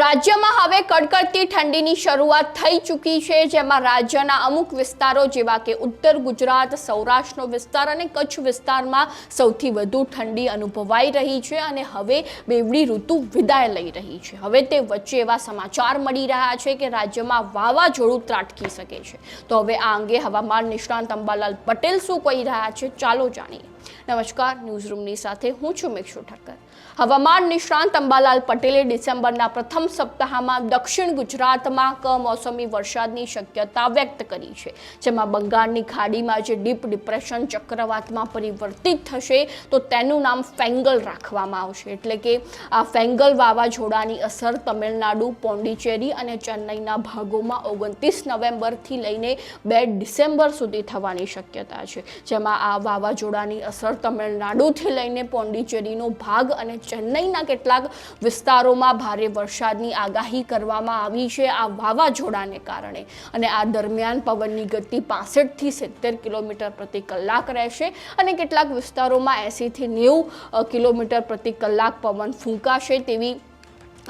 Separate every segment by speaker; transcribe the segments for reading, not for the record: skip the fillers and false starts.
Speaker 1: રાજ્યમાં હવે કડકડતી ઠંડીની શરૂઆત થઈ ચૂકી છે, જેમાં રાજ્યના અમુક વિસ્તારો જેવા કે ઉત્તર ગુજરાત, સૌરાષ્ટ્રનો વિસ્તાર અને કચ્છ વિસ્તારમાં સૌથી વધુ ઠંડી અનુભવાઈ રહી છે અને હવે બેવડી ઋતુ વિદાય લઈ રહી છે। હવે તે વચ્ચે એવા સમાચાર મળી રહ્યા છે કે રાજ્યમાં વાવાઝોડું ત્રાટકી શકે છે। તો હવે આ અંગે હવામાન નિષ્ણાંત અંબાલાલ પટેલ શું કહી રહ્યા છે, ચાલો જાણીએ। નમસ્કાર, ન્યૂઝરૂમની સાથે હું છું મેક્ષુ ઠક્કર। હવામાન નિષ્ણાંત અંબાલાલ પટેલે ડિસેમ્બરના પ્રથમ સપ્તાહમાં દક્ષિણ ગુજરાતમાં કમોસમી વરસાદની શક્યતા વ્યક્ત કરી છે, જેમાં બંગાળની ખાડીમાં જે ડીપ ડિપ્રેશન ચક્રવાતમાં પરિવર્તિત થશે તો તેનું નામ ફેંગલ રાખવામાં આવશે। એટલે કે આ ફેંગલ વાવાઝોડાની અસર તમિલનાડુ, પોંડિચેરી અને ચેન્નઈના ભાગોમાં 29 નવેમ્બરથી લઈને 2 ડિસેમ્બર સુધી થવાની શક્યતા છે, જેમાં આ વાવાઝોડાની અસર તમિલનાડુથી લઈને પોંડિચેરીનો ભાગ અને ચેન્નઈના કેટલાક વિસ્તારોમાં ભારે વરસાદની આગાહી કરવામાં આવી છે આ વાવાઝોડાને કારણે। અને આ દરમિયાન પવનની ગતિ 65 થી 70 કિલોમીટર પ્રતિ કલાક રહેશે અને કેટલાક વિસ્તારોમાં 80 થી 90 કિલોમીટર પ્રતિ કલાક પવન ફૂંકાશે તેવી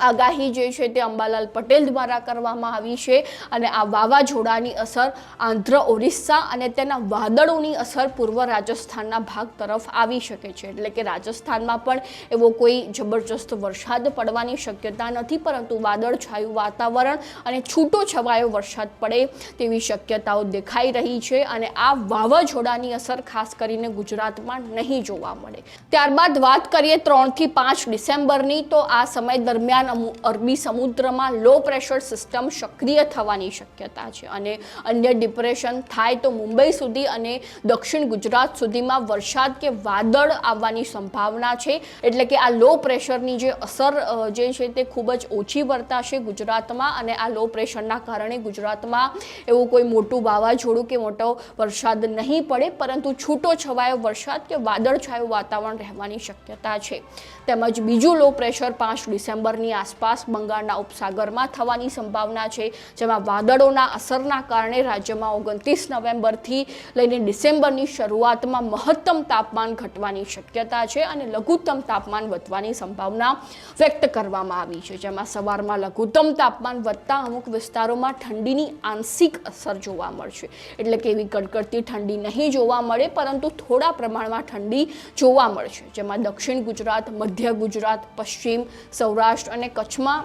Speaker 1: આગાહી જે છે તે અંબાલાલ પટેલ દ્વારા કરવામાં આવી છે। અને આ વાવાઝોડાની અસર આંધ્ર, ઓરિસ્સા અને તેના વાદળોની અસર પૂર્વ રાજસ્થાનના ભાગ તરફ આવી શકે છે। એટલે કે રાજસ્થાનમાં પણ એવો કોઈ જબરજસ્ત વરસાદ પડવાની શક્યતા નથી, પરંતુ વાદળછાયું વાતાવરણ અને છૂટો છવાયો વરસાદ પડે તેવી શક્યતાઓ દેખાઈ રહી છે અને આ વાવાઝોડાની અસર ખાસ કરીને ગુજરાતમાં નહીં જોવા મળે। ત્યારબાદ વાત કરીએ 3 થી 5 ડિસેમ્બરની, તો આ સમય દરમિયાન અરબી સમુદ્રમાં લો પ્રેશર સિસ્ટમ સક્રિય થવાની શક્યતા છે અને અન્ય ડિપ્રેશન થાય તો મુંબઈ સુધી અને દક્ષિણ ગુજરાત સુધીમાં વરસાદ કે વાદળ આવવાની સંભાવના છે। એટલે કે આ લો પ્રેશરની જે અસર જે છે તે ખૂબ જ ઓછી વર્તાશે ગુજરાતમાં અને આ લો પ્રેશરના કારણે ગુજરાતમાં એવું કોઈ મોટું વાવાઝોડું કે મોટો વરસાદ નહીં પડે, પરંતુ છૂટો છવાયો વરસાદ કે વાદળછાયું વાતાવરણ રહેવાની શક્યતા છે। તેમજ બીજું લો પ્રેશર 5 ડિસેમ્બરની આસપાસ બંગાળના ઉપસાગરમાં થવાની સંભાવના છે, જેમાં વાદળોના અસરના કારણે રાજ્યમાં 29 નવેમ્બરથી લઈને ડિસેમ્બરની શરૂઆતમાં મહત્તમ તાપમાન ઘટવાની શક્યતા છે અને લઘુત્તમ તાપમાન વધવાની સંભાવના વ્યક્ત કરવામાં આવી છે, જેમાં સવારમાં લઘુત્તમ તાપમાન વધતા અમુક વિસ્તારોમાં ઠંડીની આંશિક અસર જોવા મળશે। એટલે કે એવી કડકડતી ઠંડી નહીં જોવા મળે, પરંતુ થોડા પ્રમાણમાં ઠંડી જોવા મળશે, જેમાં દક્ષિણ ગુજરાત, મધ્ય ગુજરાત, પશ્ચિમ, સૌરાષ્ટ્ર અને કચ્છમાં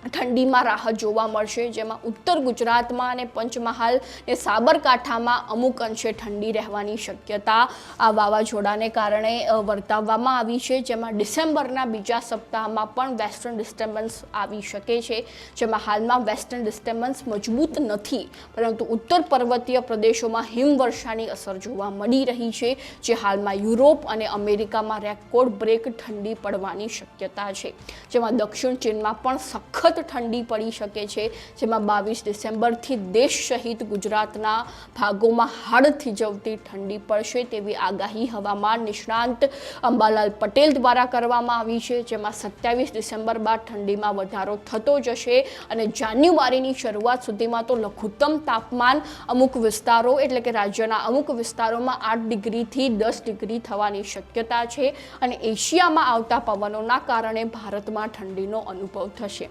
Speaker 1: ઠંડીમાં રાહત જોવા મળશે, જેમાં ઉત્તર ગુજરાતમાં અને પંચમહાલ ને સાબરકાંઠામાં અમુક અંશે ઠંડી રહેવાની શક્યતા આ વાવાઝોડાને કારણે વર્તાવવામાં આવી છે। જેમાં ડિસેમ્બરના બીજા સપ્તાહમાં પણ વેસ્ટર્ન ડિસ્ટર્બન્સ આવી શકે છે, જેમાં હાલમાં વેસ્ટર્ન ડિસ્ટર્બન્સ મજબૂત નથી, પરંતુ ઉત્તર પર્વતીય પ્રદેશોમાં હિમવર્ષાની અસર જોવા મળી રહી છે, જે હાલમાં યુરોપ અને અમેરિકામાં રેકોર્ડ બ્રેક ઠંડી પડવાની શક્યતા છે। જેમાં દક્ષિણ ચીનમાં પણ સખત ઠંડી પડી શકે છે, જેમાં 22 ડિસેમ્બરથી દેશ સહિત ગુજરાતના ભાગોમાં હાડ થીજવતી ઠંડી પડશે તેવી આગાહી હવામાન નિષ્ણાંત અંબાલાલ પટેલ દ્વારા કરવામાં આવી છે। જેમાં 27 ડિસેમ્બર બાદ ઠંડીમાં વધારો થતો જશે અને જાન્યુઆરીની શરૂઆત સુધીમાં તો લઘુત્તમ તાપમાન અમુક વિસ્તારો એટલે કે રાજ્યના અમુક વિસ્તારોમાં 8 ડિગ્રીથી 10 ડિગ્રી થવાની શક્યતા છે અને એશિયામાં આવતા પવનોના કારણે ભારતમાં ઠંડીનો અનુભવ થશે।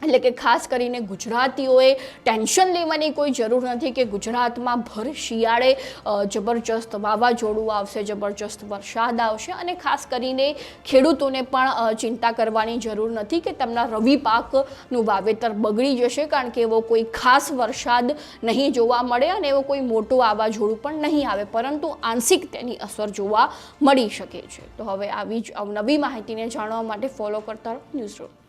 Speaker 1: એટલે કે ખાસ કરીને ગુજરાતીઓએ ટેન્શન લેવાની કોઈ જરૂર નથી કે ગુજરાતમાં ભર શિયાળે જબરજસ્ત વાવાઝોડું આવશે, જબરજસ્ત વરસાદ આવશે અને ખાસ કરીને ખેડૂતોને પણ ચિંતા કરવાની જરૂર નથી કે તેમના રવિ પાકનું વાવેતર બગડી જશે, કારણ કે એવો કોઈ ખાસ વરસાદ નહીં જોવા મળે અને એવો કોઈ મોટું વાવાઝોડું પણ નહીં આવે, પરંતુ આંશિક તેની અસર જોવા મળી શકે છે। તો હવે આવી જ નવી માહિતીને જાણવા માટે ફોલો કરતા રહો ન્યૂઝરૂમ।